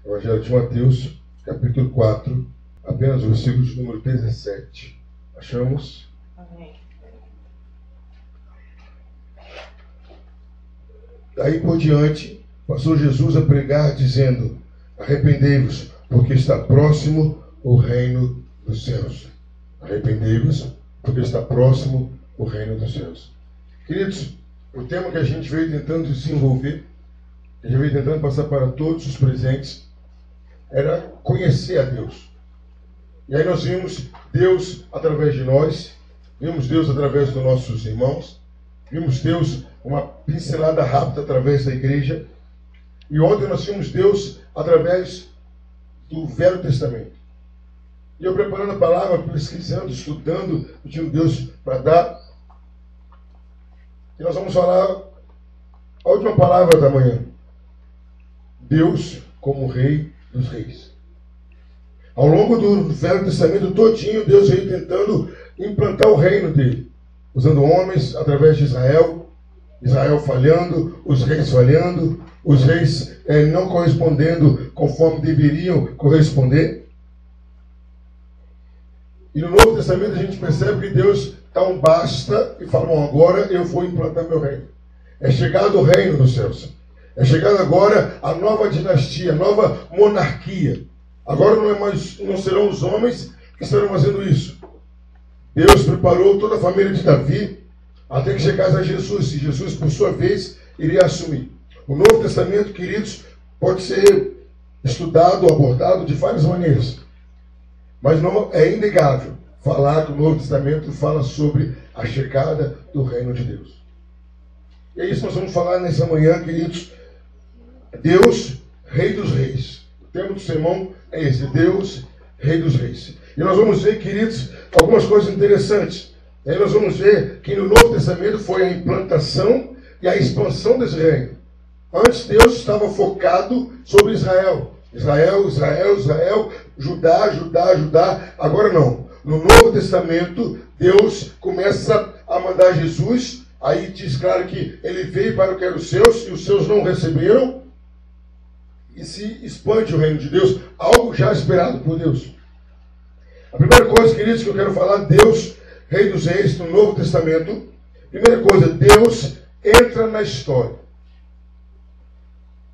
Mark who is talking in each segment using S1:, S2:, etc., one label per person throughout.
S1: Evangelho de Mateus, capítulo 4, apenas o versículo de número 17. Achamos?
S2: Amém.
S1: Daí por diante, passou Jesus a pregar, dizendo: arrependei-vos, porque está próximo o reino dos céus. Arrependei-vos, porque está próximo o reino dos céus. Queridos, o tema que a gente veio tentando desenvolver, que a gente veio tentando passar para todos os presentes, era conhecer a Deus. E aí nós vimos Deus através de nós, vimos Deus através dos nossos irmãos, vimos Deus uma pincelada rápida através da igreja. E ontem nós vimos Deus através do Velho Testamento. E eu preparando a palavra, pesquisando, estudando, pedindo Deus para dar. E nós vamos falar a última palavra da manhã. Deus como Rei dos Reis. Ao longo do Velho Testamento todinho, Deus veio tentando implantar o reino dele, usando homens através de Israel, Israel falhando, os reis falhando, os reis não correspondendo conforme deveriam corresponder. E no Novo Testamento a gente percebe que Deus dá um basta e fala: bom, agora eu vou implantar meu reino. É chegado o reino dos céus. É chegado agora a nova dinastia, a nova monarquia. Agora não serão os homens que estarão fazendo isso. Deus preparou toda a família de Davi até que chegasse a Jesus. E Jesus, por sua vez, iria assumir. O Novo Testamento, queridos, pode ser estudado, abordado de várias maneiras. Mas não é inegável falar que o Novo Testamento fala sobre a chegada do reino de Deus. E é isso que nós vamos falar nessa manhã, queridos. Deus, Rei dos Reis. O tema do sermão é esse: Deus, Rei dos Reis. E nós vamos ver, queridos, algumas coisas interessantes. E aí nós vamos ver que no Novo Testamento foi a implantação e a expansão desse reino. Antes Deus estava focado sobre Israel. Israel, Israel, Israel, Judá, Judá, Judá. Agora não. No Novo Testamento, Deus começa a mandar Jesus. Aí diz claro que ele veio para o que eram os seus, e os seus não receberam. E se expande o reino de Deus, algo já esperado por Deus. A primeira coisa, queridos, que eu quero falar: Deus, Rei dos Reis, no Novo Testamento. Primeira coisa, Deus entra na história.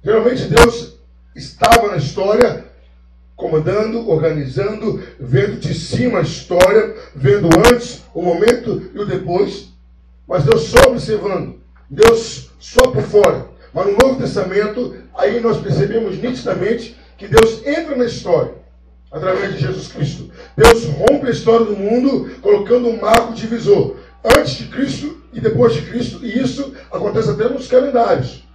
S1: Geralmente Deus estava na história, comandando, organizando, vendo de cima a história, vendo antes, o momento e o depois. Mas Deus só observando, Deus só por fora. Mas no Novo Testamento, aí nós percebemos nitidamente que Deus entra na história, através de Jesus Cristo. Deus rompe a história do mundo, colocando um marco divisor, antes de Cristo e depois de Cristo. E isso acontece até nos calendários.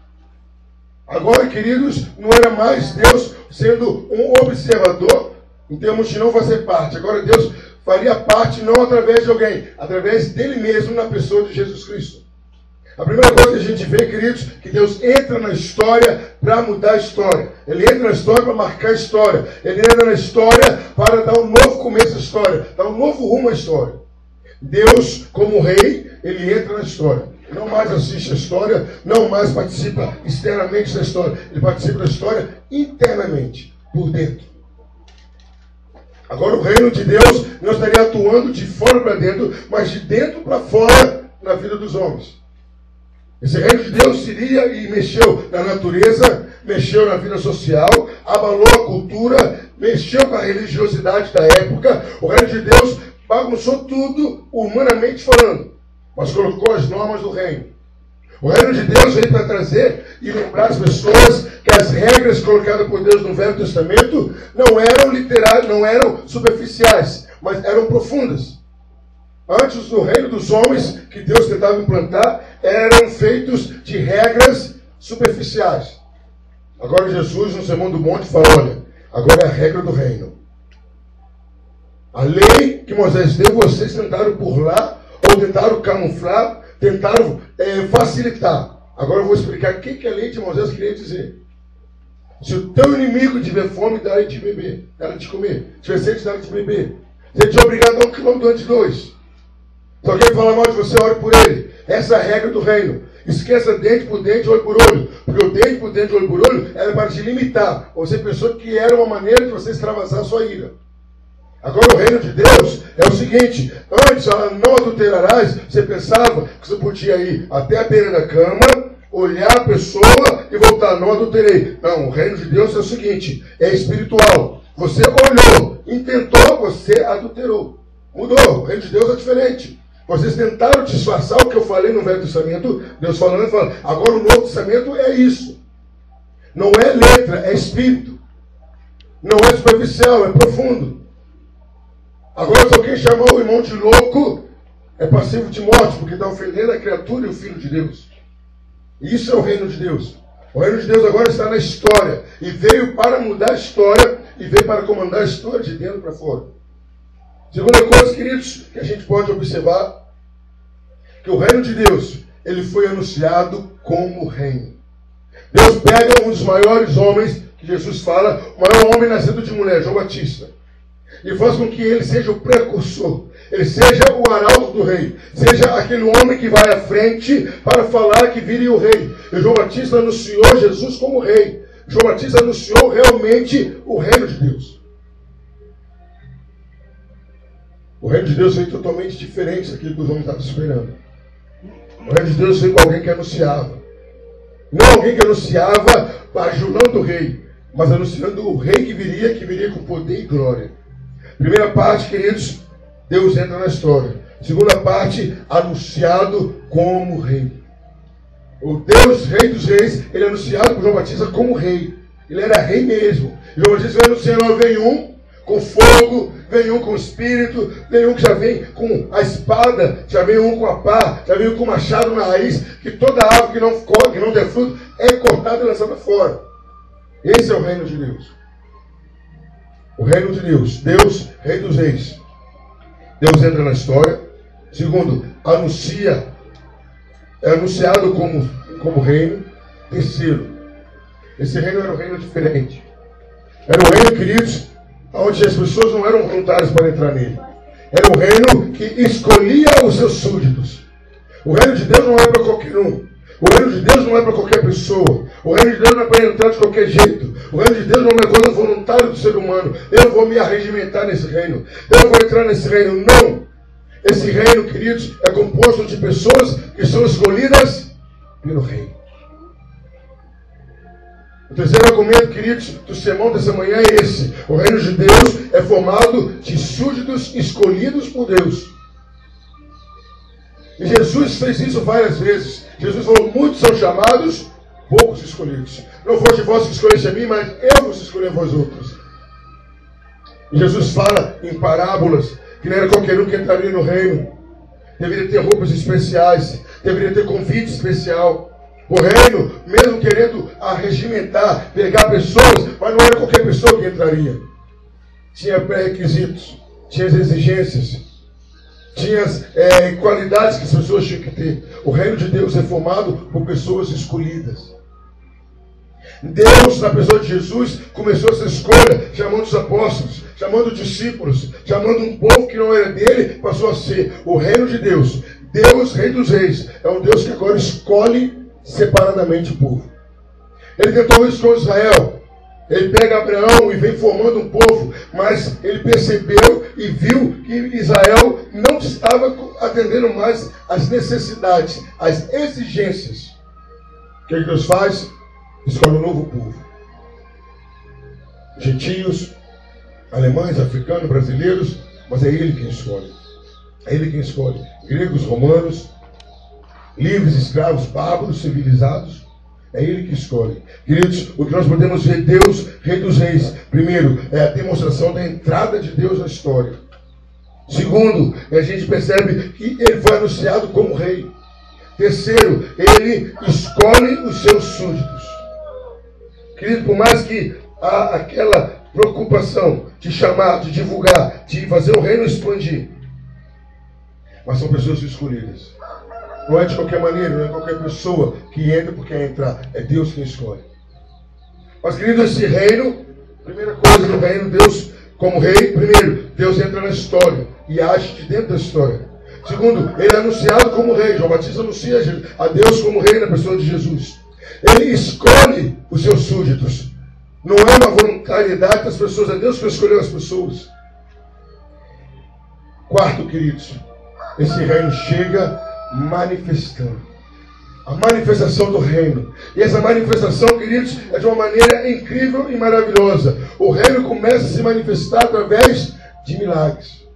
S1: Agora, queridos, não era mais Deus sendo um observador, em termos de não fazer parte. Agora Deus faria parte não através de alguém, através dele mesmo, na pessoa de Jesus Cristo. A primeira coisa que a gente vê, queridos, que Deus entra na história para mudar a história. Ele entra na história para marcar a história. Ele entra na história para dar um novo começo à história, dar um novo rumo à história. Deus, como rei, ele entra na história. Não mais assiste a história, não mais participa externamente da história. Ele participa da história internamente, por dentro. Agora o reino de Deus não estaria atuando de fora para dentro, mas de dentro para fora na vida dos homens. Esse reino de Deus seria e mexeu na natureza, mexeu na vida social, abalou a cultura, mexeu com a religiosidade da época. O reino de Deus bagunçou tudo, humanamente falando, mas colocou as normas do reino. O reino de Deus veio para trazer e lembrar as pessoas que as regras colocadas por Deus no Velho Testamento não eram literais, não eram superficiais, mas eram profundas. Antes, no reino dos homens, que Deus tentava implantar, eram feitos de regras superficiais. Agora Jesus, no Sermão do Monte, fala: olha, agora é a regra do reino. A lei que Moisés deu, vocês tentaram burlar, ou tentaram camuflar, tentaram facilitar. Agora eu vou explicar o que a lei de Moisés queria dizer. Se o teu inimigo tiver fome, dá-lhe de beber, dá-lhe de comer. Se tiver sede, dá-lhe de beber. Se ele te obrigar a dar 1 quilômetro antes de 2. Se alguém falar mal de você, ore por ele. Essa é a regra do reino. Esqueça dente por dente, olho por olho. Porque o dente por dente, olho por olho, era para te limitar. Você pensou que era uma maneira de você extravasar a sua ira. Agora o reino de Deus é o seguinte: antes, não adulterarás, você pensava que você podia ir até a beira da cama, olhar a pessoa e voltar, não adulterei. Não, o reino de Deus é o seguinte, é espiritual. Você olhou, intentou, você adulterou. Mudou, o reino de Deus é diferente. Vocês tentaram disfarçar o que eu falei no Velho Testamento, Deus falando, agora o Novo Testamento é isso. Não é letra, é espírito. Não é superficial, é profundo. Agora, se alguém chamar o irmão de louco, é passivo de morte, porque está ofendendo a criatura e o Filho de Deus. Isso é o reino de Deus. O reino de Deus agora está na história. E veio para mudar a história, e veio para comandar a história de dentro para fora. Segunda coisa, queridos, que a gente pode observar, que o reino de Deus, ele foi anunciado como reino. Deus pega um dos maiores homens, que Jesus fala, o maior homem nascido de mulher, João Batista, e faz com que ele seja o precursor, ele seja o arauto do rei, seja aquele homem que vai à frente para falar que viria o rei. E João Batista anunciou Jesus como rei. João Batista anunciou realmente o reino de Deus. O reino de Deus veio totalmente diferente daquilo que os homens estavam esperando. O reino de Deus veio com alguém que anunciava. Não alguém que anunciava bajulando o rei, mas anunciando o rei que viria com poder e glória. Primeira parte, queridos, Deus entra na história. Segunda parte, anunciado como rei. O Deus, rei dos reis, ele é anunciado por João Batista como rei. Ele era rei mesmo. João Batista vai anunciando, vem um com fogo, vem um com espírito, vem um que já vem com a espada, já vem um com a pá, já vem um com o machado na raiz, que toda árvore que não der fruto é cortada e lançada fora. Esse é o reino de Deus. O reino de Deus. Deus, rei dos reis. Deus entra na história. Segundo, é anunciado como reino. Terceiro, esse reino era um reino diferente. Era um reino, queridos, onde as pessoas não eram voluntárias para entrar nele. Era um reino que escolhia os seus súditos. O reino de Deus não é para qualquer um. O reino de Deus não é para qualquer pessoa. O reino de Deus não é para entrar de qualquer jeito. O reino de Deus não é uma coisa voluntária do ser humano. Eu vou me arregimentar nesse reino. Eu vou entrar nesse reino. Não. Esse reino, queridos, é composto de pessoas que são escolhidas pelo rei. O terceiro argumento, queridos, do sermão dessa manhã é esse. O reino de Deus é formado de súditos escolhidos por Deus. E Jesus fez isso várias vezes. Jesus falou, muitos são chamados, poucos escolhidos. Não foste vós que escolheste a mim, mas eu vos escolhi a vós outros. E Jesus fala em parábolas, que não era qualquer um que entraria no reino. Deveria ter roupas especiais, deveria ter convite especial. O reino, mesmo querendo arregimentar, pegar pessoas, mas não era qualquer pessoa que entraria. Tinha pré-requisitos, tinha as exigências, tinha as qualidades que as pessoas tinham que ter. O reino de Deus é formado por pessoas escolhidas. Deus, na pessoa de Jesus, começou essa escolha, chamando os apóstolos, chamando os discípulos, chamando um povo que não era dele, passou a ser o reino de Deus. Deus, rei dos reis, é um Deus que agora escolhe separadamente o povo. Ele tentou isso com Israel. Ele pega Abraão e vem formando um povo, mas ele percebeu e viu que Israel não estava atendendo mais às necessidades, às exigências. O que Deus faz? Escolhe um novo povo. Gentios, alemães, africanos, brasileiros, mas é Ele quem escolhe. É Ele quem escolhe. Gregos, romanos, livres, escravos, bárbaros, civilizados. É Ele que escolhe. Queridos, o que nós podemos ver, Deus, Rei dos Reis. Primeiro, é a demonstração da entrada de Deus na história. Segundo, a gente percebe que Ele foi anunciado como Rei. Terceiro, Ele escolhe os seus súditos. Querido, por mais que há aquela preocupação de chamar, de divulgar, de fazer o reino expandir, mas são pessoas escolhidas. Não é de qualquer maneira, não é qualquer pessoa que entra porque quer entrar. É Deus quem escolhe. Mas, querido, esse reino, primeira coisa do reino, Deus como rei, primeiro, Deus entra na história e age de dentro da história. Segundo, ele é anunciado como rei. João Batista anuncia a Deus como rei na pessoa de Jesus. Ele escolhe os seus súditos. Não é uma voluntariedade das pessoas, é Deus que escolheu as pessoas. Quarto, queridos, esse reino chega manifestando. A manifestação do reino. E essa manifestação, queridos, é de uma maneira incrível e maravilhosa. O reino começa a se manifestar através de milagres.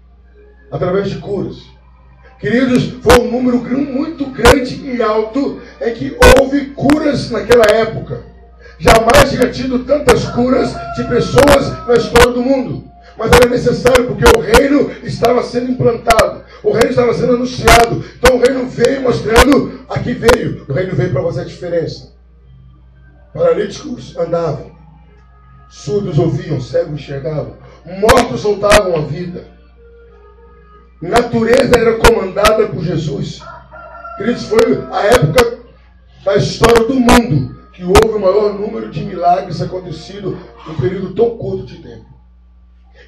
S1: Através de curas. Queridos, foi um número muito grande e alto em que houve curas naquela época. Jamais tinha tido tantas curas de pessoas na história do mundo. Mas era necessário porque o reino estava sendo implantado. O reino estava sendo anunciado. Então o reino veio mostrando, aqui veio. O reino veio para fazer a diferença. Paralíticos andavam. Surdos ouviam, cegos enxergavam. Mortos voltavam à vida. Natureza era comandada por Jesus. Queridos, foi a época da história do mundo que houve o maior número de milagres acontecido em um período tão curto de tempo.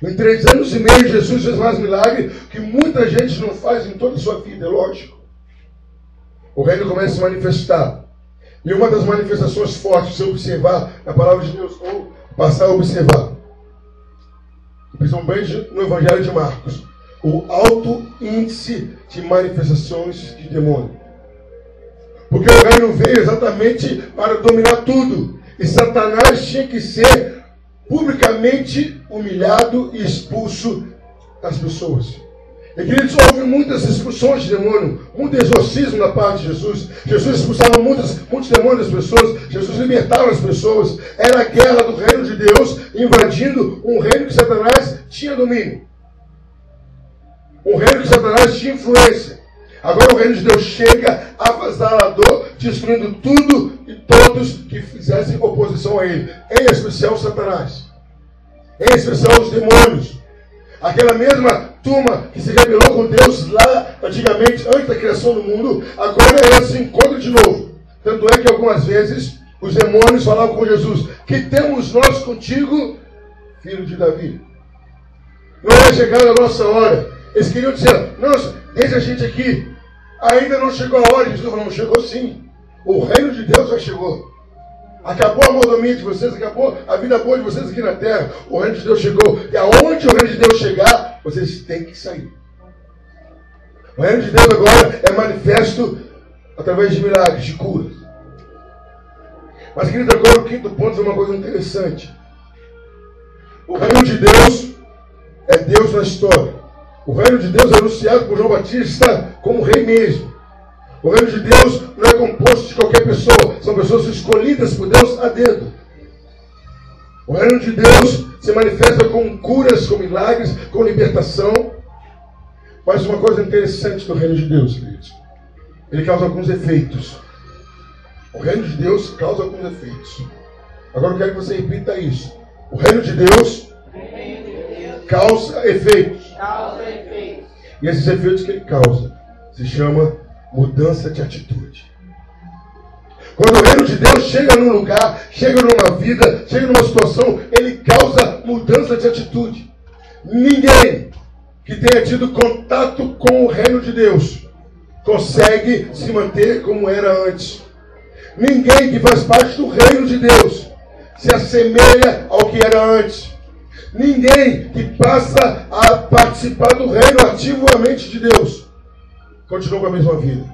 S1: Em 3 anos e meio, Jesus fez mais milagres que muita gente não faz em toda a sua vida, é lógico. O reino começa a se manifestar. E uma das manifestações fortes, se observar na palavra de Deus, ou passar a observar, principalmente no Evangelho de Marcos, o alto índice de manifestações de demônio. Porque o reino veio exatamente para dominar tudo. E Satanás tinha que ser publicamente humilhado e expulso das pessoas. E queridos, houve muitas expulsões de demônio, muito exorcismo da parte de Jesus. Jesus expulsava muitos demônios das pessoas. Jesus libertava as pessoas. Era a guerra do reino de Deus invadindo um reino que Satanás tinha domínio. Um reino que Satanás tinha influência. Agora o reino de Deus chega avassalador, destruindo tudo e todos que fizessem oposição a ele. Em especial Satanás. Em especial os demônios. Aquela mesma turma que se rebelou com Deus lá antigamente, antes da criação do mundo, agora ela se encontra de novo. Tanto é que algumas vezes os demônios falavam com Jesus: que temos nós contigo, filho de Davi? Não é chegada a nossa hora. Eles queriam dizer: nós, deixa a gente aqui. Ainda não chegou a hora. Jesus falou: não, chegou sim. O reino de Deus já chegou. Acabou a mordomia de vocês, acabou a vida boa de vocês aqui na terra. O reino de Deus chegou. E aonde o reino de Deus chegar, vocês têm que sair. O reino de Deus agora é manifesto através de milagres, de curas. Mas, querido, agora o quinto ponto é uma coisa interessante. O reino de Deus é Deus na história. O reino de Deus é anunciado por João Batista como rei mesmo. O reino de Deus não é composto de qualquer pessoa. São pessoas escolhidas por Deus a dedo. O reino de Deus se manifesta com curas, com milagres, com libertação. Mas uma coisa interessante do reino de Deus, queridos. Ele causa alguns efeitos. O reino de Deus causa alguns efeitos. Agora eu quero que você repita isso. O reino de Deus causa efeitos. E esses efeitos que ele causa se chama mudança de atitude. Quando o reino de Deus chega num lugar, chega numa vida, chega numa situação, ele causa mudança de atitude. Ninguém que tenha tido contato com o reino de Deus consegue se manter como era antes. Ninguém que faz parte do reino de Deus se assemelha ao que era antes. Ninguém que passa a participar do reino ativamente de Deus continua com a mesma vida.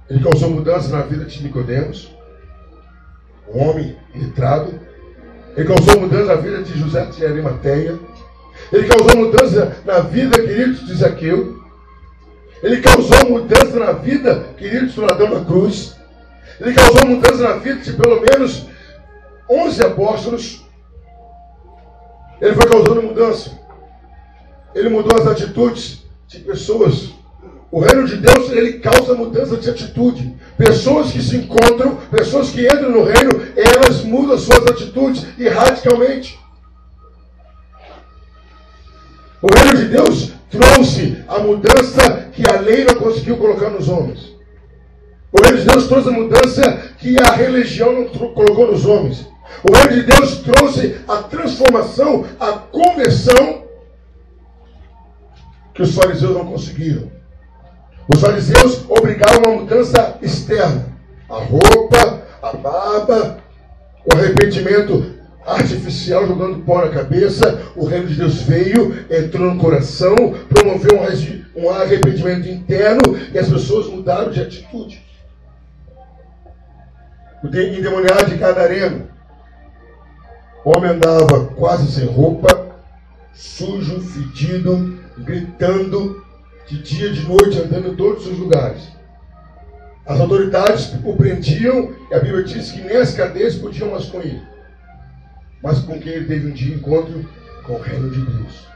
S1: Ele causou mudança na vida de Nicodemos, um homem letrado. Ele causou mudança na vida de José de Arimateia. Ele causou mudança na vida, queridos, de Zaqueu. Ele causou mudança na vida, queridos, do ladrão da cruz. Ele causou mudança na vida de pelo menos 11 apóstolos. Ele foi causando mudança. Ele mudou as atitudes de pessoas. O reino de Deus, ele causa mudança de atitude. Pessoas que se encontram, pessoas que entram no reino, elas mudam suas atitudes e radicalmente. O reino de Deus trouxe a mudança que a lei não conseguiu colocar nos homens. O reino de Deus trouxe a mudança que a religião não colocou nos homens. O reino de Deus trouxe a transformação, a conversão que os fariseus não conseguiram. Os fariseus obrigavam uma mudança externa. A roupa, a barba, o arrependimento artificial jogando pó na cabeça. O reino de Deus veio, entrou no coração, promoveu um arrependimento interno e as pessoas mudaram de atitude. O endemoniado de Gadareno. O homem andava quase sem roupa, sujo, fedido, gritando, de dia e de noite, andando em todos os lugares. As autoridades o prendiam e a Bíblia diz que nem as cadeias podiam mais com ele. Mas com quem ele teve um dia encontro? Com o reino de Deus.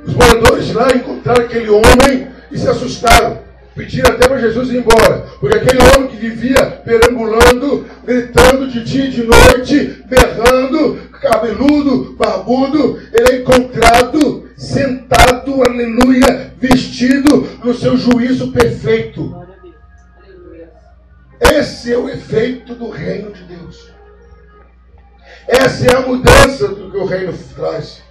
S1: Os moradores de lá encontraram aquele homem e se assustaram. Pediram até para Jesus ir embora. Porque aquele homem que vivia perambulando, gritando de dia e de noite, berrando, cabeludo, barbudo, ele é encontrado, sentado, aleluia, vestido no seu juízo perfeito. Esse é o efeito do reino de Deus. Essa é a mudança do que o reino traz.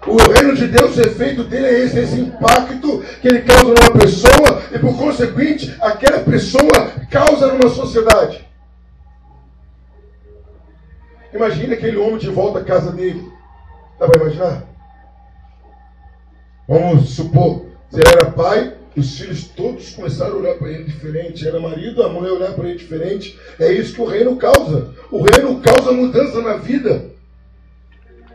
S1: O reino de Deus, o efeito dele é esse impacto que ele causa numa pessoa e, por conseguinte, aquela pessoa causa numa sociedade. Imagina aquele homem de volta à casa dele. Dá para imaginar? Vamos supor, se ele era pai, os filhos todos começaram a olhar para ele diferente. Era marido, a mulher olhar para ele diferente. É isso que o reino causa. O reino causa mudança na vida.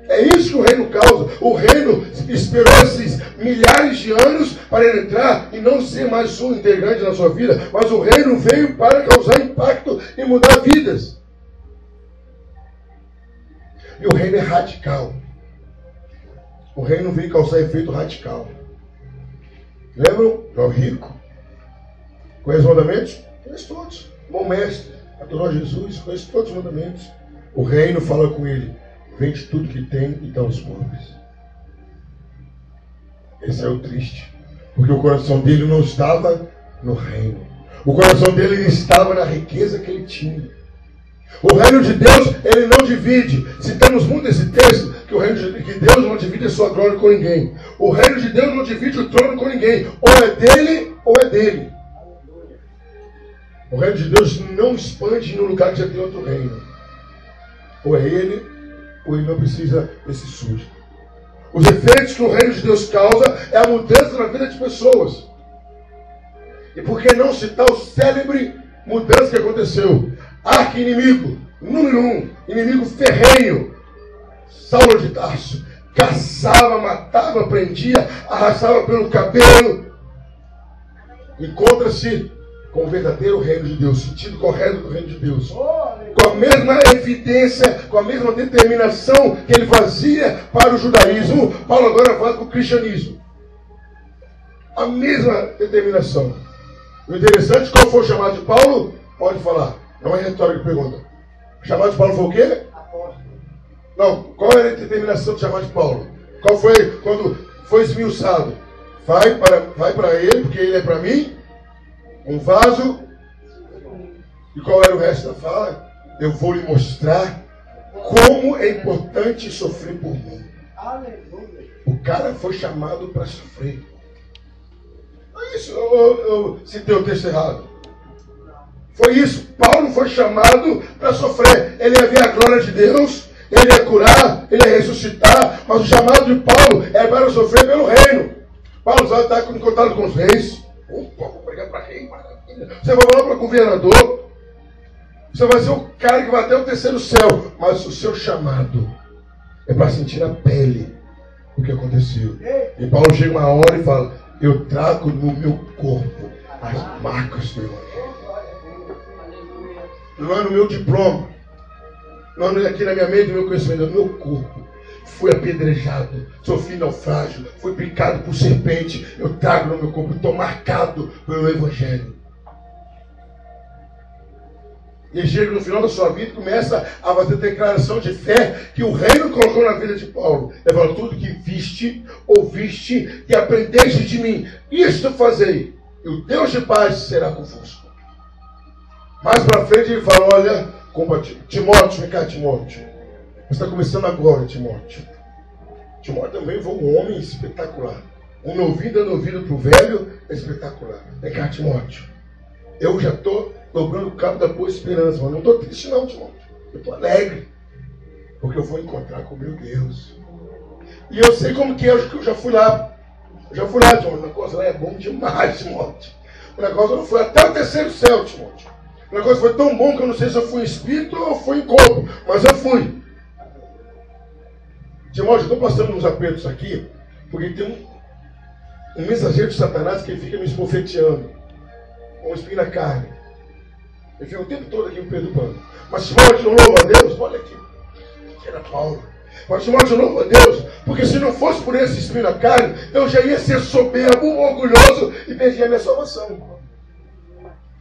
S1: É isso que o reino causa. O reino esperou esses milhares de anos para ele entrar e não ser mais um integrante na sua vida, mas o reino veio para causar impacto e mudar vidas. E o reino é radical. O reino veio causar efeito radical. Lembram? O rico. Conhece os mandamentos? Conhece todos. Bom mestre, adorou Jesus, conhece todos os mandamentos. O reino fala com ele: vende tudo que tem e dá aos pobres. Esse é o triste. Porque o coração dele não estava no reino. O coração dele estava na riqueza que ele tinha. O reino de Deus, ele não divide. Citamos muito esse texto, que Deus não divide a sua glória com ninguém. O reino de Deus não divide o trono com ninguém. Ou é dele, ou é dele. O reino de Deus não expande no lugar que já tem outro reino. Ou é ele, ou ele não precisa desse sujo. Os efeitos que o reino de Deus causa é a mudança na vida de pessoas. E por que não citar o célebre mudança que aconteceu? Arqui-inimigo, número 1, inimigo ferrenho, Saulo de Tarso, caçava, matava, prendia, arrastava pelo cabelo. Encontra-se com o verdadeiro reino de Deus, sentido correto do reino de Deus. Com a mesma evidência, com a mesma determinação que ele fazia para o judaísmo, Paulo agora faz com o cristianismo. A mesma determinação. O interessante, qual foi o chamado de Paulo? Pode falar. Não é retórica que pergunta. O chamado de Paulo foi o quê? Apóstolo. Não, qual era a determinação do chamado de Paulo? Qual foi quando foi esmiuçado? Vai para ele, porque ele é para mim um vaso. E qual era o resto da fala? Eu vou lhe mostrar como é importante sofrer por mim. Aleluia. O cara foi chamado para sofrer. Não é isso, eu citei o texto errado. Foi isso. Paulo foi chamado para sofrer. Ele ia ver a glória de Deus, ele ia curar, ele ia ressuscitar, mas o chamado de Paulo é para sofrer pelo reino. Paulo já está em contato com os reis. Opa, vou pregar para rei, maravilha. Você vai falar para governador. Você vai ser o cara que vai até o terceiro céu. Mas o seu chamado é para sentir a pele o que aconteceu. E Paulo chega uma hora e fala: eu trago no meu corpo as marcas do Evangelho. Não é no meu diploma, não é aqui na minha mente, no meu conhecimento, é no meu corpo. Fui apedrejado, sofri naufrágio, fui picado por serpente. Eu trago no meu corpo, estou marcado pelo Evangelho. E chega no final da sua vida e começa a fazer declaração de fé que o reino colocou na vida de Paulo. Ele fala: tudo que viste, ouviste e aprendeste de mim, isto fazei, e o Deus de paz será convosco. Mais para frente ele fala: olha, Timóteo, vem cá, Timóteo. Você está começando agora, Timóteo. Timóteo também foi um homem espetacular. Um novinho dando ouvido para o velho é espetacular. Vem cá, Timóteo. Eu já estou dobrando o cabo da boa esperança, mas não estou triste não, Timóteo. Eu estou alegre. Porque eu vou encontrar com o meu Deus. E eu sei como que é, eu já fui lá. Timóteo. O negócio lá é bom demais, Timóteo. O negócio não foi até o terceiro céu, Timóteo. O negócio foi tão bom que eu não sei se eu fui em espírito ou fui em corpo. Mas eu fui. Timóteo, eu estou passando uns apertos aqui, porque tem um mensageiro de Satanás que ele fica me esbofeteando. Com um espinho na carne. Ele fica o tempo todo aqui me perturbando. Mas Timóteo, eu louvo a Deus. Olha aqui. Era Paulo. Mas Timóteo, eu louvo a Deus. Porque se não fosse por esse espinho na carne, eu já ia ser soberbo, orgulhoso e perder a minha salvação.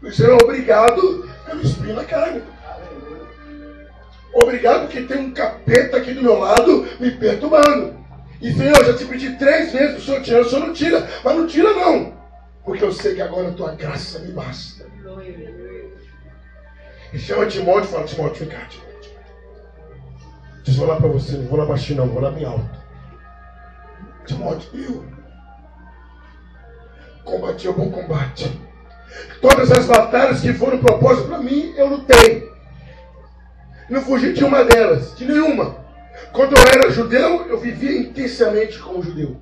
S1: Eu será obrigado pelo espinho na carne. Obrigado porque tem um capeta aqui do meu lado me perturbando. E Senhor, eu já te pedi 3 vezes para o Senhor tirar. O Senhor não tira. Mas não tira não. Porque eu sei que agora a tua graça me basta. E chama Timóteo e fala, Timóteo, vem cá, Timóteo. Diz, vou lá para você, não vou lá baixinho não, vou lá bem alto. Timóteo, eu combati o bom combate. Todas as batalhas que foram propostas para mim, eu lutei. Não fugi de uma delas, de nenhuma. Quando eu era judeu, eu vivia intensamente como judeu.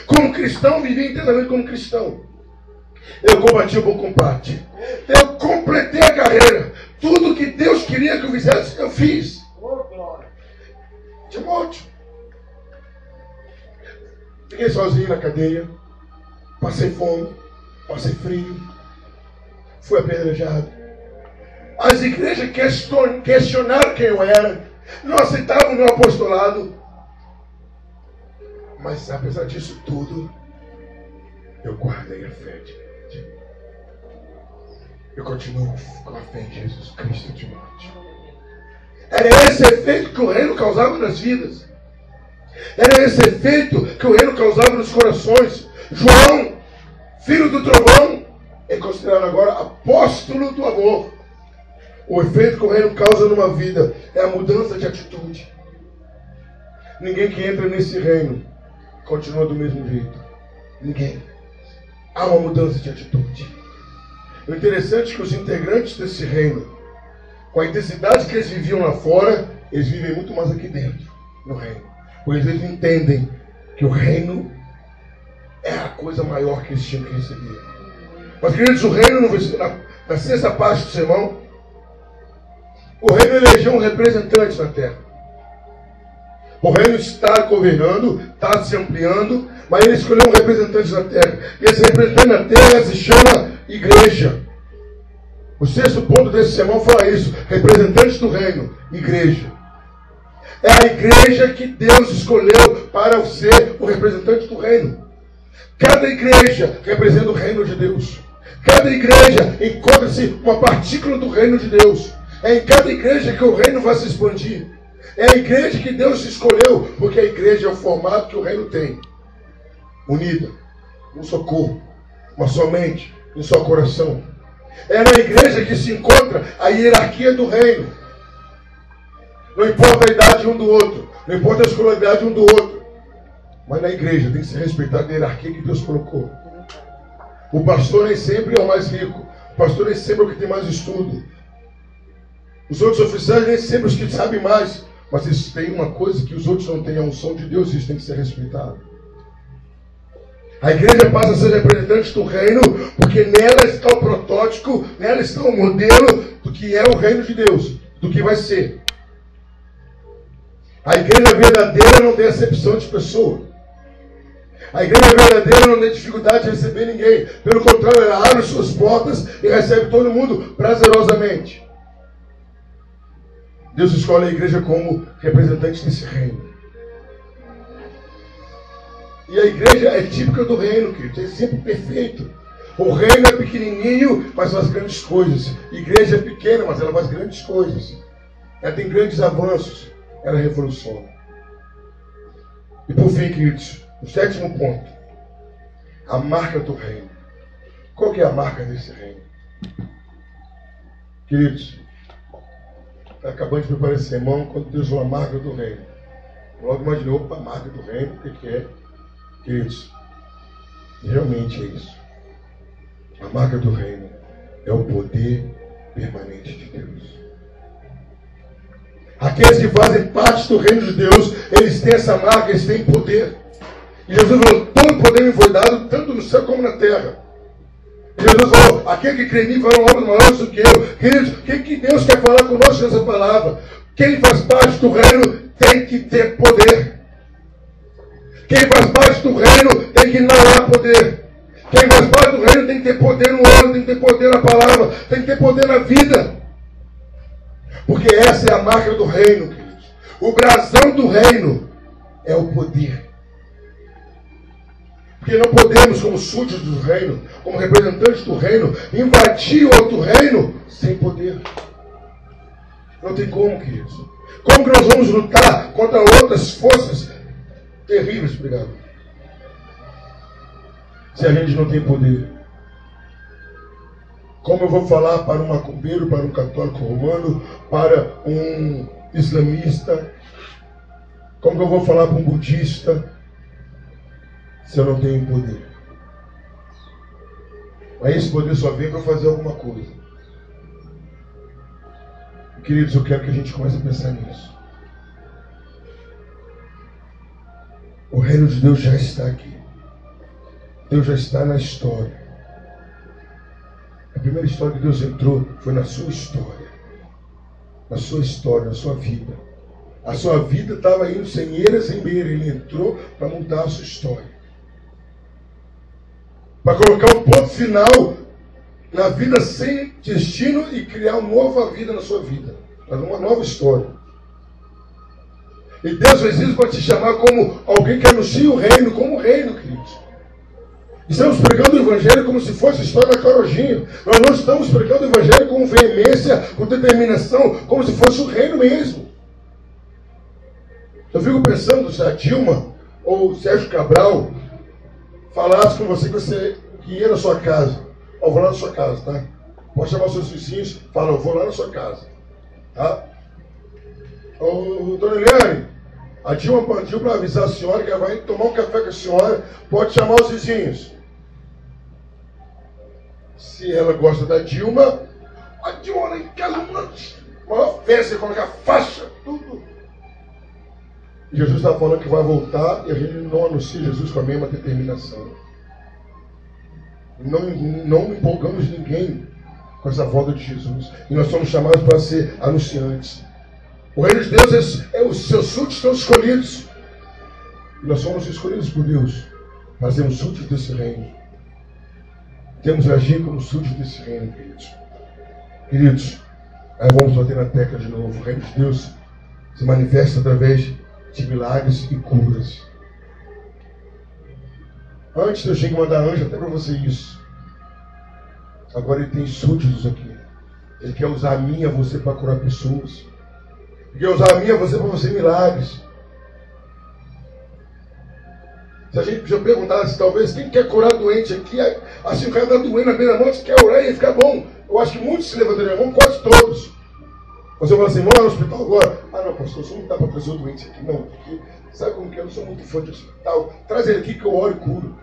S1: Como cristão, vivia intensamente como cristão. Eu combati o bom combate. Eu completei a carreira. Tudo que Deus queria que eu fizesse, eu fiz. Timóteo. Fiquei sozinho na cadeia. Passei fome. Passei frio. Fui apedrejado. As igrejas questionaram quem eu era. Não aceitavam o meu apostolado. Mas apesar disso tudo, eu guardei a fé de Deus. Eu continuo com a fé em Jesus Cristo, Timóteo. Era esse efeito que o reino causava nas vidas. Era esse efeito que o reino causava nos corações. João, filho do trovão, é considerado agora apóstolo do amor. O efeito que o reino causa numa vida é a mudança de atitude. Ninguém que entra nesse reino continua do mesmo jeito. Ninguém. Há uma mudança de atitude. O interessante é que os integrantes desse reino, com a intensidade que eles viviam lá fora, eles vivem muito mais aqui dentro, no reino. Pois eles entendem que o reino é a coisa maior que eles tinham que receber. Mas, queridos, o reino, na sexta parte do sermão, o reino elegeu um representante na terra. O reino está governando, está se ampliando, mas ele escolheu um representante na terra. E esse representante na terra se chama igreja. O 6º ponto desse sermão fala isso. Representantes do reino, igreja. É a igreja que Deus escolheu para ser o representante do reino. Cada igreja representa o reino de Deus. Cada igreja encontra-se uma partícula do reino de Deus. É em cada igreja que o reino vai se expandir. É a igreja que Deus escolheu, porque a igreja é o formato que o reino tem. Unida, um só corpo, uma só mente, um só coração. É na igreja que se encontra a hierarquia do reino. Não importa a idade um do outro, não importa a escolaridade um do outro, mas na igreja tem que ser respeitada a hierarquia que Deus colocou. O pastor nem sempre é o mais rico, o pastor nem sempre é o que tem mais estudo. Os outros oficiais nem sempre os que sabem mais, mas eles têm uma coisa que os outros não têm, a unção de Deus, isso tem que ser respeitado. A igreja passa a ser representante do reino, porque nela está o protótipo, nela está o modelo do que é o reino de Deus, do que vai ser. A igreja verdadeira não tem acepção de pessoa. A igreja verdadeira não tem dificuldade de receber ninguém. Pelo contrário, ela abre suas portas e recebe todo mundo prazerosamente. Deus escolhe a igreja como representante desse reino. E a igreja é típica do reino, querido. É sempre perfeito. O reino é pequenininho, mas faz grandes coisas. A igreja é pequena, mas ela faz grandes coisas. Ela tem grandes avanços. Ela revoluciona. E por fim, queridos, o 7º ponto. A marca do reino. Qual que é a marca desse reino? Queridos, acabando de preparar esse sermão, quando Deus falou a marca do reino. Eu logo imaginei, opa, a marca do reino, o que é? Queridos, E realmente é isso. A marca do reino é o poder permanente de Deus. Aqueles que fazem parte do reino de Deus, eles têm essa marca, eles têm poder. E Jesus falou, todo poder me foi dado, tanto no céu como na terra. E Jesus falou, aquele que crê em mim fará obras maiores do que eu. Queridos, o que Deus quer falar conosco nessa palavra? Quem faz parte do reino tem que ter poder. Quem faz parte do reino tem que não há poder. Quem faz parte do reino tem que ter poder no ouro, tem que ter poder na palavra, tem que ter poder na vida. Porque essa é a marca do reino, queridos. O brasão do reino é o poder. Porque não podemos, como súditos do reino, como representantes do reino, invadir outro reino sem poder. Não tem como, queridos. Como que nós vamos lutar contra outras forças terríveis, obrigado, se a gente não tem poder? Como eu vou falar para um macumbeiro, para um católico romano, para um islamista? Como que eu vou falar para um budista se eu não tenho poder? Mas esse poder só vem para fazer alguma coisa. Queridos, eu quero que a gente comece a pensar nisso. O reino de Deus já está aqui. Deus já está na história. A primeira história que Deus entrou foi na sua história. Na sua história, na sua vida. A sua vida estava indo sem eira, sem beira. Ele entrou para mudar a sua história. Para colocar um ponto final na vida sem destino e criar uma nova vida na sua vida. Uma nova história. E Deus fez isso para te chamar como alguém que anuncia o reino, como reino, queridos. Estamos pregando o Evangelho como se fosse a história da Carojinha. Nós não estamos pregando o Evangelho com veemência, com determinação, como se fosse o reino mesmo. Eu fico pensando se a Dilma ou o Sérgio Cabral falasse com você que ia na sua casa. Ó, vou lá na sua casa, tá? Pode chamar os seus vizinhos, fala, eu vou lá na sua casa. Tá? Ô, dona Eliane, a Dilma partiu para avisar a senhora que ela vai tomar um café com a senhora, pode chamar os vizinhos. Se ela gosta da Dilma, a Dilma lá em casa, uma festa, colocar faixa, tudo. E Jesus está falando que vai voltar e a gente não anuncia Jesus com a mesma determinação. Não empolgamos ninguém com essa volta de Jesus. E nós somos chamados para ser anunciantes. O reino de Deus, os seus súditos estão escolhidos. E nós somos escolhidos por Deus para sermos súditos desse reino. Temos que agir como súditos desse reino, queridos. Queridos, aí vamos bater na tecla de novo. O reino de Deus se manifesta através de milagres e curas. Antes eu tinha que mandar anjo até para você isso. Agora ele tem súditos aqui. Ele quer usar a mim e a você para curar pessoas. Ele quer usar a mim e a você para fazer milagres. Se a gente já perguntasse, talvez, quem quer curar doente aqui, assim o cara está doendo na beira-noite, quer orar e ficar bom. Eu acho que muitos se levantariam a mão, quase todos. Você fala assim, vamos lá no hospital agora. Ah, não, pastor, você não dá para trazer o doente aqui. Não, porque sabe como que eu não sou muito fã de hospital. Traz ele aqui que eu oro e curo.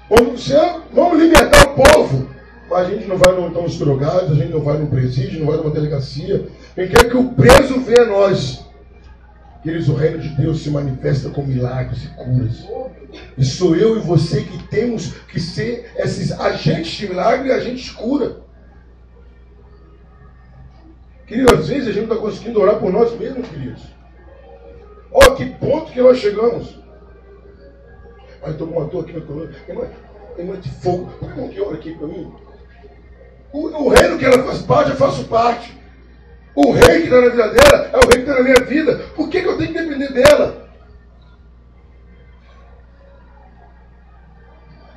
S1: Vamos libertar o povo. Mas a gente não vai nos drogados, a gente não vai no presídio, não vai numa delegacia. Quem quer que o preso venha a nós. Queridos, o reino de Deus se manifesta com milagres e curas. E sou eu e você que temos que ser esses agentes de milagre e agentes de cura. Queridos, às vezes a gente não está conseguindo orar por nós mesmos, queridos. Olha que ponto que nós chegamos. Ai, estou com uma dor aqui na coluna. Irmã de fogo. Por que não que ora aqui para mim? O reino que ela faz parte, eu faço parte. O rei que está na vida dela é o rei que está na minha vida. Por que eu tenho que depender dela?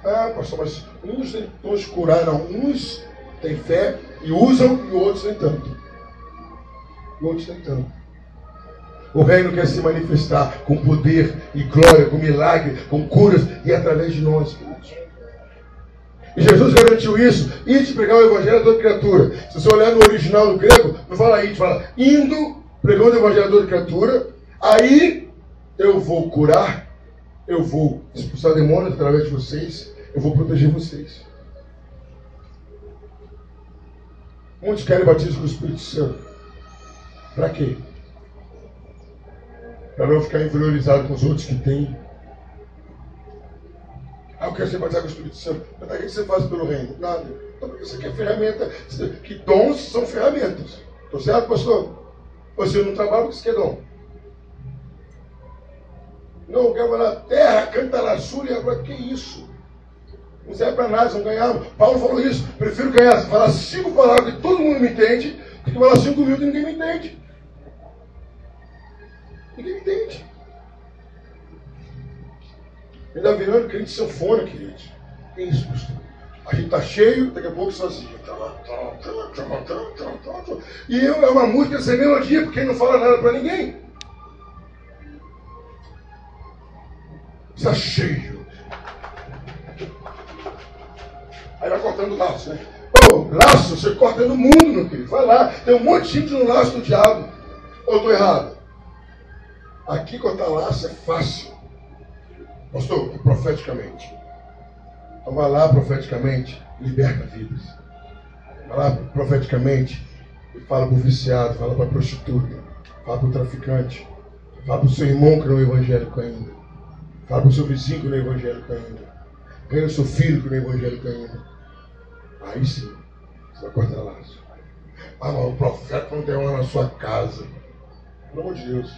S1: Ah, pastor, mas uns têm dons de curar, uns têm fé e usam, e outros nem tanto. O reino quer se manifestar com poder e glória, com milagre, com curas e através de nós, queridos. E Jesus garantiu isso. Ide pregar o evangelho a toda criatura. Se você olhar no original do grego, não fala ide, fala indo, pregando o evangelho a toda criatura, aí eu vou curar eu vou expulsar demônios através de vocês, eu vou proteger vocês. Muitos querem batismo com o Espírito Santo. Para quê? Para não ficar inferiorizado com os outros que têm. Eu quero ser batizado com o Espírito Santo. Mas o que você faz pelo reino? Nada. Então por que você quer ferramenta? Que dons são ferramentas. Estou certo, pastor? Você não trabalha porque você quer dom. Não, eu quero na terra, canta na sul e agora que isso? Não serve para nada, não ganhava. Paulo falou isso. Prefiro ganhar, falar 5 palavras que todo mundo me entende, do que falar 5 mil que ninguém me entende. Ninguém me entende. Ainda virando crente sanfona, queridos. Que isso, pastor? A gente está cheio, daqui a pouco sozinho. E é uma música sem melodia, porque não fala nada para ninguém. Está cheio. Aí vai cortando o laço, né? Pô, laço, você corta no mundo, meu querido. Vai lá, tem um monte de gente no laço do diabo. Ou eu estou errado? Aqui cortar laço é fácil. Pastor, profeticamente. Então vai lá profeticamente, liberta vidas. Vai lá profeticamente e fala para o viciado, fala para a prostituta, fala para o traficante, fala para o seu irmão que não é evangélico ainda. Fala para o seu vizinho que não é evangélico ainda. Ganha o seu filho que não é evangélico ainda. Aí sim, você vai cortar laço. Ah, mas o profeta não tem honra na sua casa. Pelo amor de Deus.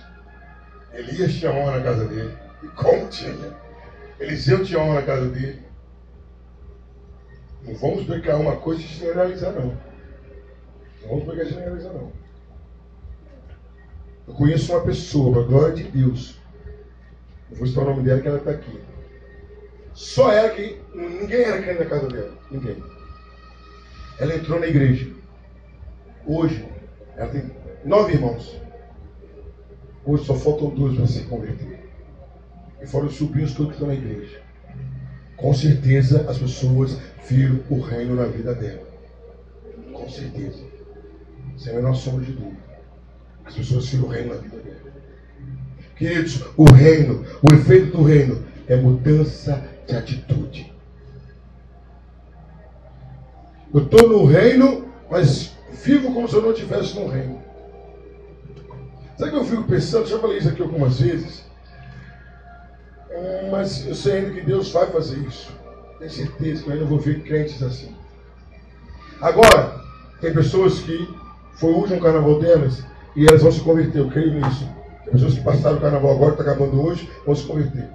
S1: Elias tinha honra na casa dele. E como tinha? Eliseu tinha honra na casa dele. Não vamos pegar uma coisa e generalizar, não. Não vamos pegar e generalizar, não. Eu conheço uma pessoa, para a glória de Deus. Eu vou citar o nome dela que ela está aqui. Só ela que... Ninguém era crente na casa dela. Ninguém. Ela entrou na igreja. Hoje, ela tem 9 irmãos. Hoje só faltam 2 para se converter. E foram os sobrinhos todos que estão na igreja. Com certeza as pessoas viram o reino na vida dela. Com certeza. Sem a menor sombra de dúvida. As pessoas viram o reino na vida dela. Queridos, o reino, o efeito do reino é mudança de atitude. Eu estou no reino, mas vivo como se eu não estivesse no reino. Sabe o que eu fico pensando? Já falei isso aqui algumas vezes. Mas eu sei ainda que Deus vai fazer isso. Tenho certeza que eu ainda vou ver crentes assim. Agora, tem pessoas que foi o último carnaval delas e elas vão se converter. Eu creio nisso. Tem pessoas que passaram o carnaval agora, está acabando hoje, vão se converter.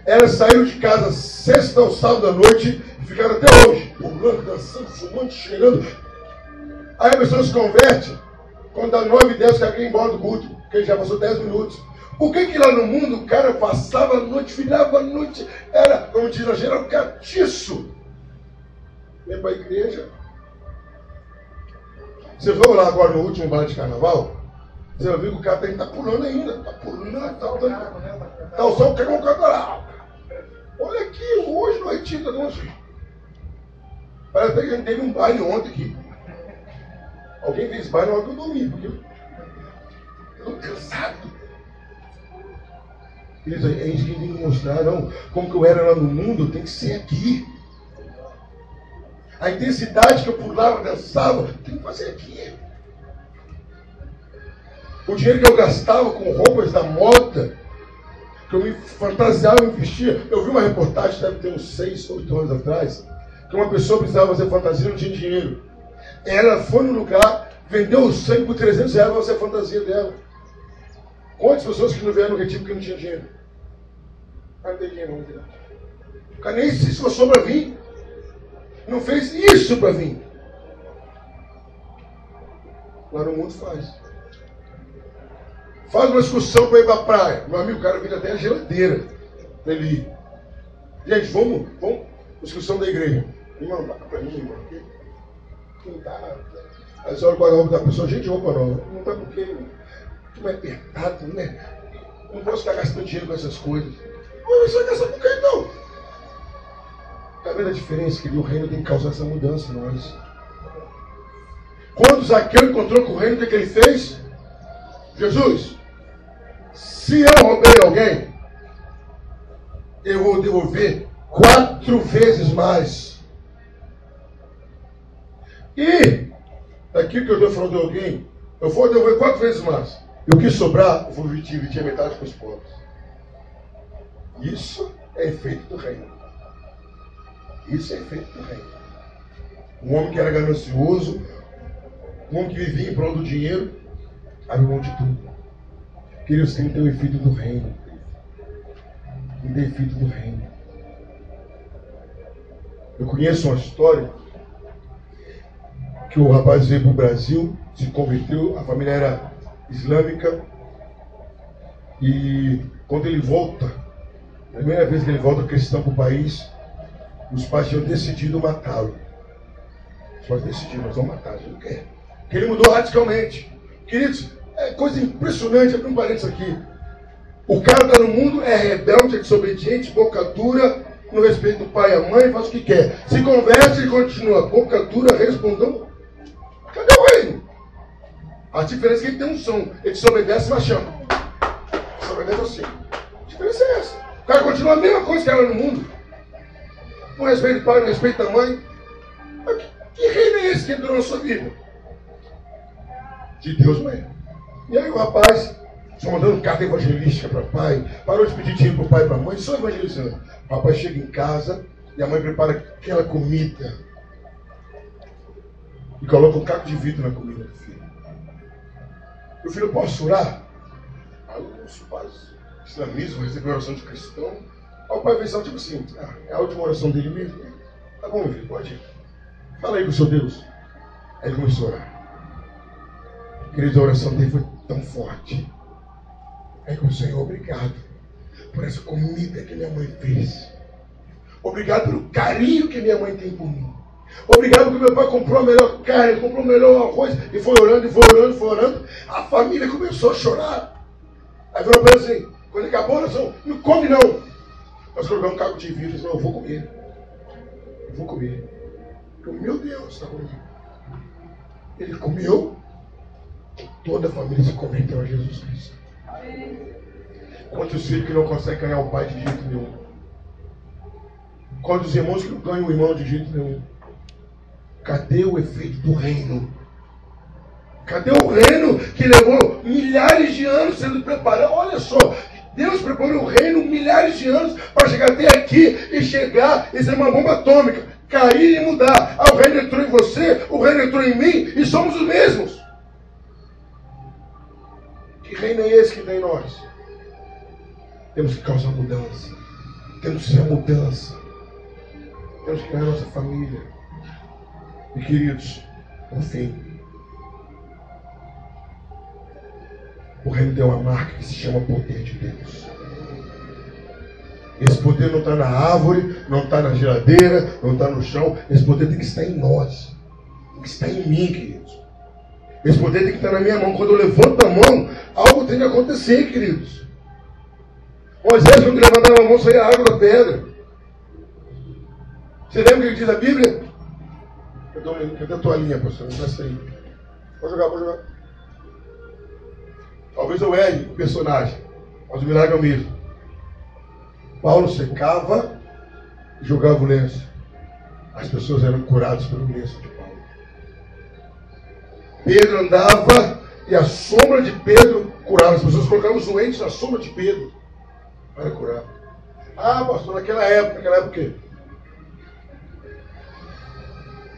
S1: Elas saíram de casa sexta ou sábado à noite e ficaram até hoje, pulando, dançando, fumando, cheirando. Aí a pessoa se converte quando dá 9 e 10 que alguém embora do culto, porque ele já passou 10 minutos. Por que lá no mundo o cara passava a noite, virava a noite, era, como diz a gente, era um catiço? Vem para a igreja. Você viu lá agora no último baile de carnaval? Você vai ver que o cara está pulando ainda. Está pulando, tá o sol querendo cantar. Olha aqui, hoje no Haiti, tá dando assim. Parece que a gente teve um baile ontem aqui. Alguém fez baile na hora que eu dormi, porque eu estou cansado. Eles, é isso que me mostraram. Como que eu era lá no mundo, tem que ser aqui. A intensidade que eu pulava, dançava, tem que fazer aqui. O dinheiro que eu gastava com roupas da moda, que eu me fantasiava, me vestia. Eu vi uma reportagem, deve ter uns 6, 8 anos atrás, que uma pessoa precisava fazer fantasia e não tinha dinheiro. Ela foi no lugar, vendeu o sangue por 300 reais para fazer a fantasia dela. Quantas pessoas que não vieram no retiro porque não tinha dinheiro? Não tem dinheiro, não tem nada. O cara nem se esforçou para vir. Não fez isso para vir. Lá no mundo faz. Faz uma excursão para ir para a praia. Meu amigo, o cara vira até a geladeira para ele ir. Gente, vamos, excursão da igreja. Irmão, dá para mim, irmão. Não dá. Aí você olha o guarda-roupa da pessoa, gente, roupa não. Não dá porque não é apertado, né? Não posso estar gastando dinheiro com essas coisas. Mas você vai gastar por quê, então? Está vendo a diferença? Que o reino tem que causar essa mudança em nós. Quando Zaqueu encontrou com o reino, o que ele fez? Jesus, se eu roubei alguém, eu vou devolver 4 vezes mais. E daquilo que eu estou falando de alguém, eu vou devolver 4 vezes mais. E o que sobrar, eu vou dividir a metade com os pobres. Isso é efeito do reino. Isso é efeito do reino. Um homem que era ganancioso, um homem que vivia em prol do dinheiro, abre mão de tudo. Queridos, tem que ter o efeito do reino. Tem que ter o efeito do reino. Eu conheço uma história que o rapaz veio para o Brasil, se converteu, a família era islâmica, e quando ele volta, a primeira vez que ele volta cristão para o país, os pais tinham decidido matá-lo. Os pais decidiram, nós vamos matar, a gente não quer. Porque ele mudou radicalmente. Queridos, é coisa impressionante, abre um parênteses aqui. O cara está no mundo, é rebelde, é desobediente, boca dura, não respeita o pai e a mãe, faz o que quer. Se converte e continua, boca dura, respondendo. Cadê o reino? A diferença é que ele tem um som, ele desobedece, mas chama. Desobedece assim. A diferença é essa. O cara continua a mesma coisa que era no mundo. Não respeita o pai, não respeita a mãe. Mas que reino é esse que entrou na sua vida? De Deus mesmo. E aí o rapaz, só mandando carta evangelística para o pai, parou de pedir dinheiro para o pai e para a mãe, só evangelizando. O rapaz chega em casa e a mãe prepara aquela comida e coloca um caco de vidro na comida do filho. Meu filho, posso orar? Aí os pais, islamismo, recebeu a oração de cristão. Aí o pai pensou, tipo assim, é a última oração dele mesmo? Tá bom, meu filho, pode ir. Fala aí com o seu Deus. Aí ele começou a orar. Querido, a oração dele foi tão forte. Aí ele Senhor, obrigado por essa comida que minha mãe fez. Obrigado pelo carinho que minha mãe tem por mim. Obrigado porque meu pai comprou a melhor carne, comprou o melhor arroz, e foi orando, e foi orando, e foi orando. A família começou a chorar. Aí virou para ele assim, quando acabou a oração, não come não. Nós colocamos um caco de vidro e disse, não, eu vou comer. Eu vou comer. Porque meu Deus está comigo. Ele comeu, toda a família se converteu a Jesus Cristo. Quantos filhos que não conseguem ganhar o pai de jeito nenhum? Quantos irmãos que não ganham o irmão de jeito nenhum? Cadê o efeito do reino? Cadê o reino que levou milhares de anos sendo preparado? Olha só, Deus preparou o reino milhares de anos para chegar até aqui e chegar e ser uma bomba atômica, cair e mudar. O reino entrou em você, o reino entrou em mim e somos os mesmos. Que reino é esse que tem em nós? Temos que causar mudança. Temos que ser a mudança. Temos que criar a nossa família. E queridos, por fim, o reino tem uma marca que se chama poder de Deus. Esse poder não está na árvore, não está na geladeira, não está no chão. Esse poder tem que estar em nós. Tem que estar em mim, queridos. Esse poder tem que estar na minha mão. Quando eu levanto a mão, algo tem que acontecer, queridos. Moisés, quando levantava a mão, saía água da pedra. Você lembra o que diz a Bíblia? Cadê a toalhinha, pastor? Não vai sair. Pode jogar, pode jogar. Talvez eu erre o personagem, mas o milagre é o mesmo. Paulo secava e jogava o lenço. As pessoas eram curadas pelo lenço de Paulo. Pedro andava e a sombra de Pedro curava. As pessoas colocavam os doentes na sombra de Pedro para curar. Ah, pastor, naquela época o quê?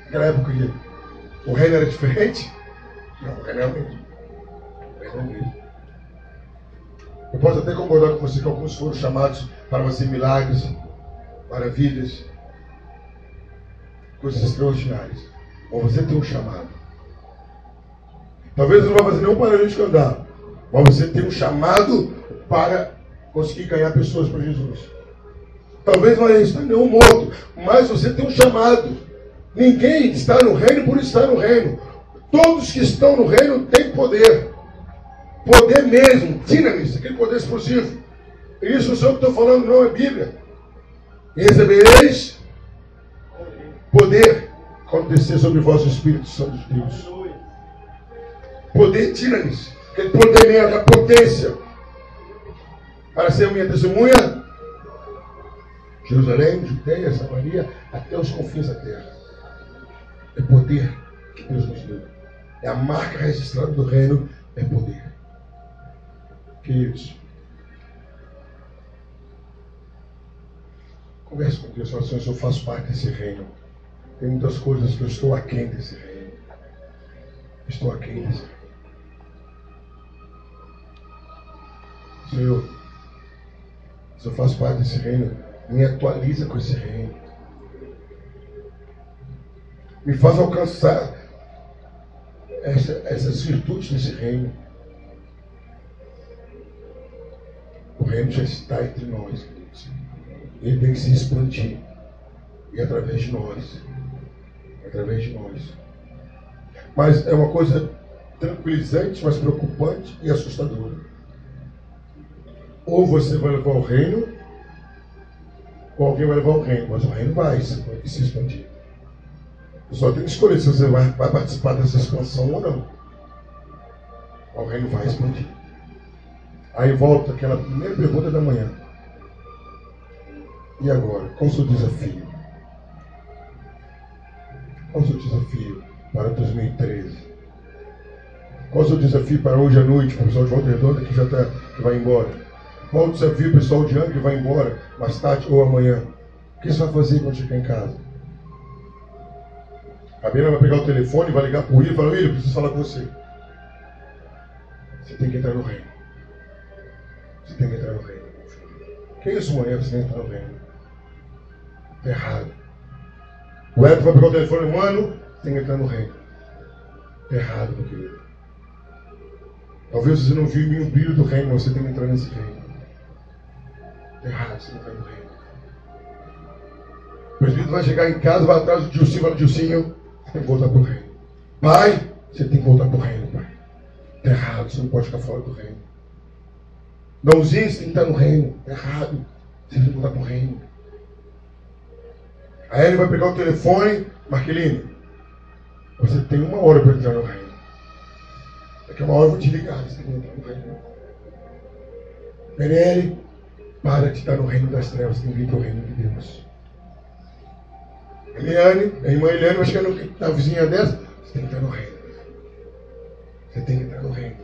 S1: Naquela época o reino era diferente? Não, o reino era o mesmo. O reino era o mesmo. Eu posso até concordar com você que alguns foram chamados para fazer milagres, maravilhas, coisas extraordinárias. Mas você tem um chamado. Talvez não vá fazer nenhum paralítico andar, mas você tem um chamado para conseguir ganhar pessoas para Jesus. Talvez não está nenhum morto, mas você tem um chamado. Ninguém está no reino por estar no reino. Todos que estão no reino têm poder. Poder mesmo, dinamis, aquele poder explosivo. Isso não sou eu que estou falando, não, é Bíblia. E recebereis poder quando descer sobre vós o Espírito Santo de Deus. Poder dinamis, aquele poder mesmo, a potência. Para ser minha testemunha Jerusalém, Judeia, Samaria, até os confins da terra. É poder que Deus nos deu. É a marca registrada do reino, é poder. Queridos, converse com Deus, fala assim, eu faço parte desse reino. Tem muitas coisas que eu estou aquém desse reino. Estou aquém desse reino. Senhor, se eu faço parte desse reino, me atualiza com esse reino. Me faz alcançar essas virtudes desse reino. O reino já está entre nós, queridos. Ele tem que se expandir. E através de nós. Através de nós. Mas é uma coisa tranquilizante, mas preocupante e assustadora. Ou você vai levar o reino, ou alguém vai levar o reino. Mas o reino vai se expandir. Você só tem que escolher se você vai participar dessa expansão ou não. O reino vai expandir. Aí volta aquela primeira pergunta da manhã. E agora? Qual o seu desafio? Qual o seu desafio para 2013? Qual o seu desafio para hoje à noite, para o pessoal de Volta Redonda que vai embora? Qual o desafio para o pessoal de Angra que vai embora mais tarde ou amanhã? O que você vai fazer quando chegar em casa? A Bela vai pegar o telefone, vai ligar para o William e falar, William, eu preciso falar com você. Você tem que entrar no reino. Você tem que entrar no reino. Que isso, mulher? Você tem que entrar no reino. Está errado. O Edson vai pegar o telefone, mano, tem que entrar no reino. Está errado, meu querido. Talvez você não viu em mim o brilho do reino, mas você tem que entrar nesse reino. Está errado, você tem que entrar no reino. O presbítero vai chegar em casa, vai atrás do Dilcinho, fala, Dilcinho, você tem que voltar para o reino. Pai, você tem que voltar para o reino, pai. Está errado, você não pode ficar fora do reino. Dãozinho, você tem que estar no reino. Está errado, você tem que voltar para o reino. Aí ele vai pegar o telefone, Marquelino, você tem 1 hora para entrar no reino. Daqui a 1 hora eu vou te ligar, você tem que entrar no reino. Perele, para de estar no reino das trevas, tem que vir para o reino de Deus. Eliane, a irmã Eliane vai chegar na vizinha dessa, você tem que entrar no reino. Você tem que entrar no reino.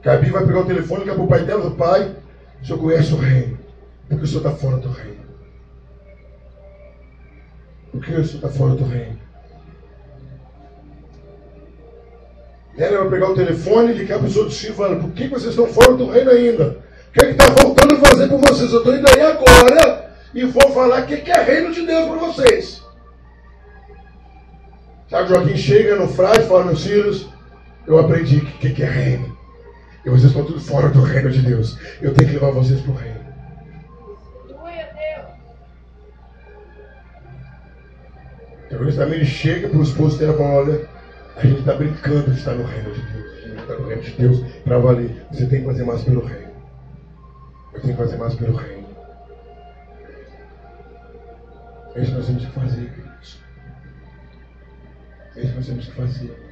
S1: Gabi vai pegar o telefone, ligar para o pai dela, o pai, o senhor conhece o reino, porque o senhor está fora do reino. Porque o senhor está fora do reino. Ela vai pegar o telefone e ligar para os outros filhos e falar, por que vocês estão fora do reino ainda? O que é que está faltando fazer por vocês? Eu estou indo aí agora e vou falar o que é reino de Deus para vocês. Sabe, Joaquim chega no frade e fala, meus filhos, eu aprendi o que é reino. E vocês estão tudo fora do reino de Deus. Eu tenho que levar vocês para o reino. Talvez também ele chega para o esposo dela e fala, olha, a gente está brincando de estar no reino de Deus. A gente está no reino de Deus para valer. Você tem que fazer mais pelo reino. Eu tenho que fazer mais pelo reino. É isso que nós temos que fazer, queridos. É isso que nós temos que fazer.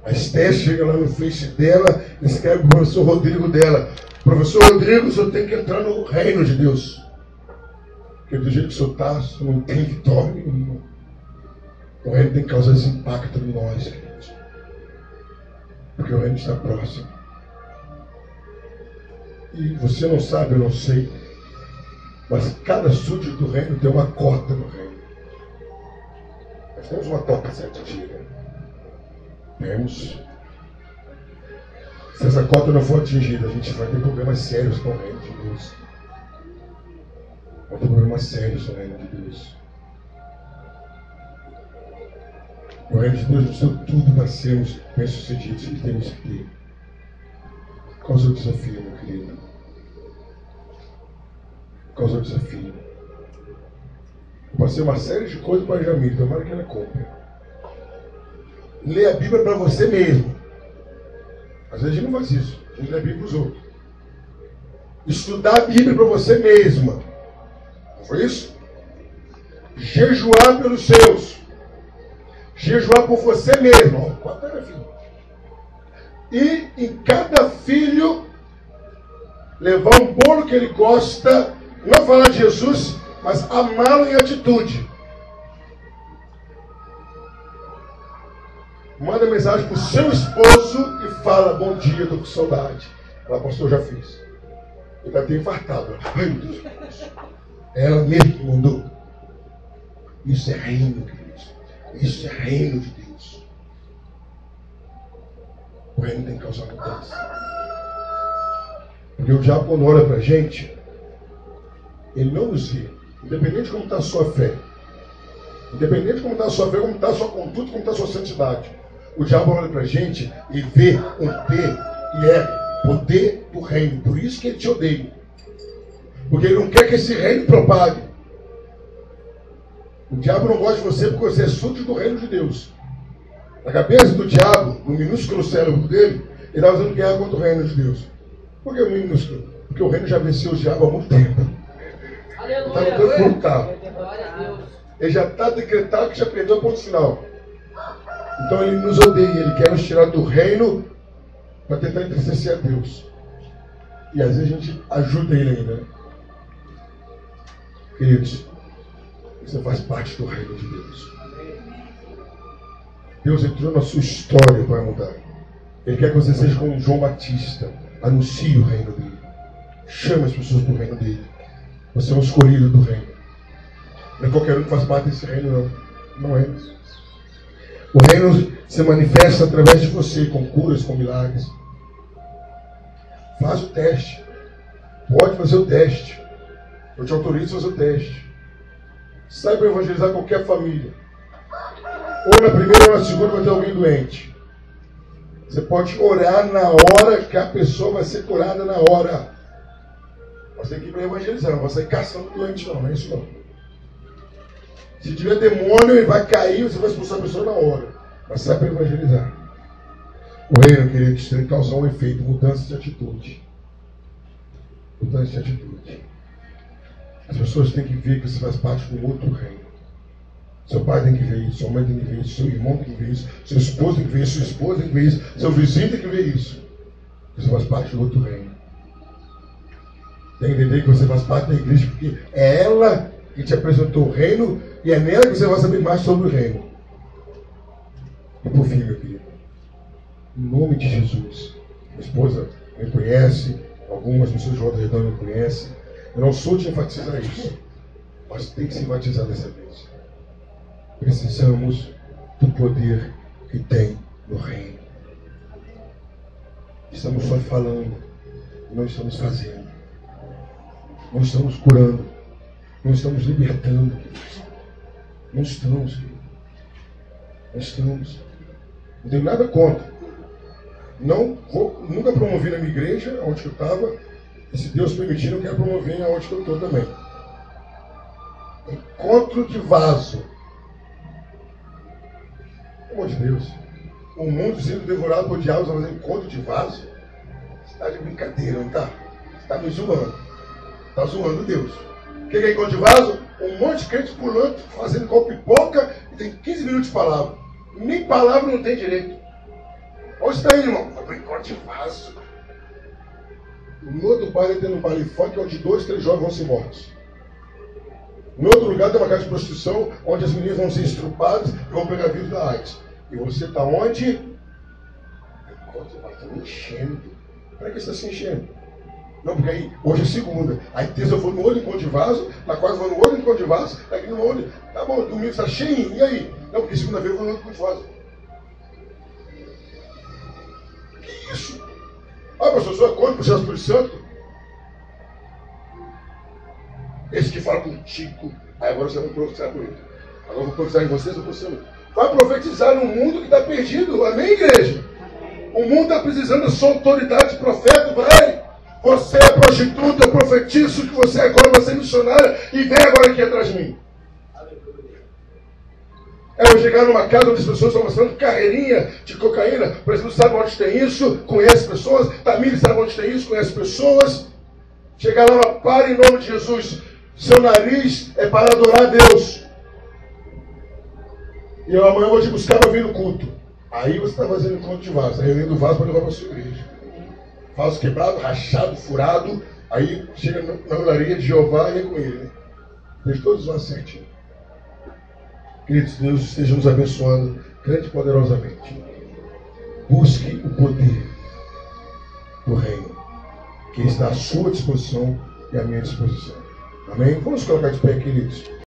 S1: A Esté chega lá no Face dela e escreve para o professor Rodrigo dela. Professor Rodrigo, o senhor tem que entrar no reino de Deus. Porque do jeito que o senhor está, o senhor não tem vitória nenhuma. O reino tem que causar esse impacto em nós, queridos. Porque o reino está próximo. E você não sabe, eu não sei. Mas cada súdito do reino tem uma cota no reino. Nós temos uma cota certa dia. Temos. Se essa cota não for atingida, a gente vai ter problemas sérios com o reino de Deus. Vai ter problemas sérios com o reino de Deus. O reino de Deus nos deu tudo para sermos bem-sucedidos que temos que ter. Qual é o seu desafio, meu querido? Qual é o seu desafio? Eu passei uma série de coisas para a Jamile, tomara que ela compre. Lê a Bíblia para você mesmo. Às vezes a gente não faz isso. A gente lê a Bíblia para os outros. Estudar a Bíblia para você mesma. Não foi isso? Jejuar pelos seus. Jejuar por você mesmo. Quanto era, filho? E em cada filho levar um bolo que ele gosta, não falar de Jesus, mas amá-lo em atitude. Manda mensagem para o seu esposo e fala: bom dia, estou com saudade. Ela, pastor, já fiz. Eu já tenho infartado. Ai, meu Deus. É ela mesma que mandou. Isso é reino, queridos. Isso é reino de Deus. O reino tem que causar mudança. Porque o diabo, quando olha para a gente, ele não nos vê. Independente de como está a sua fé. Independente de como está a sua fé, como está a sua conduta, como está a sua santidade. O diabo olha para a gente e vê um P e é poder do reino. Por isso que ele te odeia. Porque ele não quer que esse reino propague. O diabo não gosta de você porque você é súdito do reino de Deus. Na cabeça do diabo, no minúsculo cérebro dele, ele está fazendo guerra contra o reino de Deus. Por que o minúsculo? Porque o reino já venceu o diabo há muito tempo. Ele está lutando por um carro. Ele já está decretado que já perdeu o ponto final. Então ele nos odeia, ele quer nos tirar do reino para tentar entristecer a Deus. E às vezes a gente ajuda ele ainda. Né? Queridos, você faz parte do reino de Deus. Deus entrou na sua história para mudar. Ele quer que você seja como João Batista. Anuncie o reino dele. Chame as pessoas do reino dele. Você é um escolhido do reino. Não é qualquer um que faz parte desse reino, não. Não é. O reino se manifesta através de você, com curas, com milagres. Faz o teste. Pode fazer o teste. Eu te autorizo a fazer o teste. Sai para evangelizar qualquer família. Ou na primeira ou na segunda vai ter alguém doente. Você pode orar na hora que a pessoa vai ser curada na hora. Você tem que ir para evangelizar, não vai sair caçando doente não é isso não. Se tiver demônio, ele vai cair, você vai expulsar a pessoa na hora. Mas sai para evangelizar. O reino, queridos, tem que causar um efeito, mudança de atitude. Mudança de atitude. As pessoas têm que ver que você faz parte de um outro reino. Seu pai tem que ver isso, sua mãe tem que ver isso, seu irmão tem que ver isso, seu esposo tem que ver isso, sua esposa tem que ver isso, seu vizinho tem que ver isso. Você faz parte de outro reino. Tem que entender que você faz parte da igreja, porque é ela que te apresentou o reino e é nela que você vai saber mais sobre o reino. E por fim, meu querido, em nome de Jesus, minha esposa me conhece, algumas pessoas de Volta Redonda me conhecem. Eu não sou de enfatizar isso, mas tem que se enfatizar dessa vez. Precisamos do poder que tem no reino. Estamos só falando, não estamos fazendo. Não estamos curando, não estamos libertando. Não estamos. Não estamos. Não tenho nada contra. Nunca promovi na minha igreja, onde eu estava, e se Deus permitir, eu quero promover aonde eu estou também. Encontro de vaso. Pelo amor de Deus. O mundo sendo devorado por diabos a fazer encontro de vaso. Você está de brincadeira, não está? Você está me zoando. Está zoando Deus. O que é encontro de vaso? Um monte de crente pulando, fazendo com pipoca e tem 15 minutos de palavra. Nem palavra não tem direito. Onde está aí, irmão? Vai para encontro de vaso. No outro baile tem um baile funk onde 2, 3 jovens vão ser mortos. No outro lugar tem uma casa de prostituição onde as meninas vão ser estrupadas e vão pegar vírus da AIDS. E você está onde? Está me enchendo. Para que você está se enchendo? Não, porque aí, hoje é segunda. Aí terça eu vou no outro encontro de vaso, na quarta eu vou no outro encontro de vaso, aqui no outro. Tá bom, domingo está cheio, e aí? Não, porque segunda-feira eu vou no outro encontro de vaso. Que isso? Ah, pastor, só é contra o processo do Espírito Santo? Esse que fala contigo. Aí agora você vai profetizar por ele. Agora eu vou profetizar em vocês, eu vou profetizar. Vai profetizar no mundo que está perdido. Amém, igreja? O mundo está precisando da sua autoridade, profeta, vai. Você é prostituta, eu profetizo que você agora vai ser missionária e vem agora aqui atrás de mim. Eu chegar numa casa onde as pessoas estão mostrando carreirinha de cocaína, por exemplo, sabe onde tem isso, conhece pessoas, Tamires sabe onde tem isso, conhece pessoas. Chegar lá, para em nome de Jesus. Seu nariz é para adorar a Deus. E eu amanhã vou te buscar para vir no culto. Aí você está fazendo encontro de vaso, está reunindo vaso para levar para a sua igreja. vaso quebrado, rachado, furado, aí chega na olaria de Jeová e é com ele, né? Deixa todos lá certinho. Queridos, Deus esteja nos abençoando grande e poderosamente. Busque o poder do reino, que está à sua disposição e à minha disposição. Amém? Vamos colocar de pé, queridos.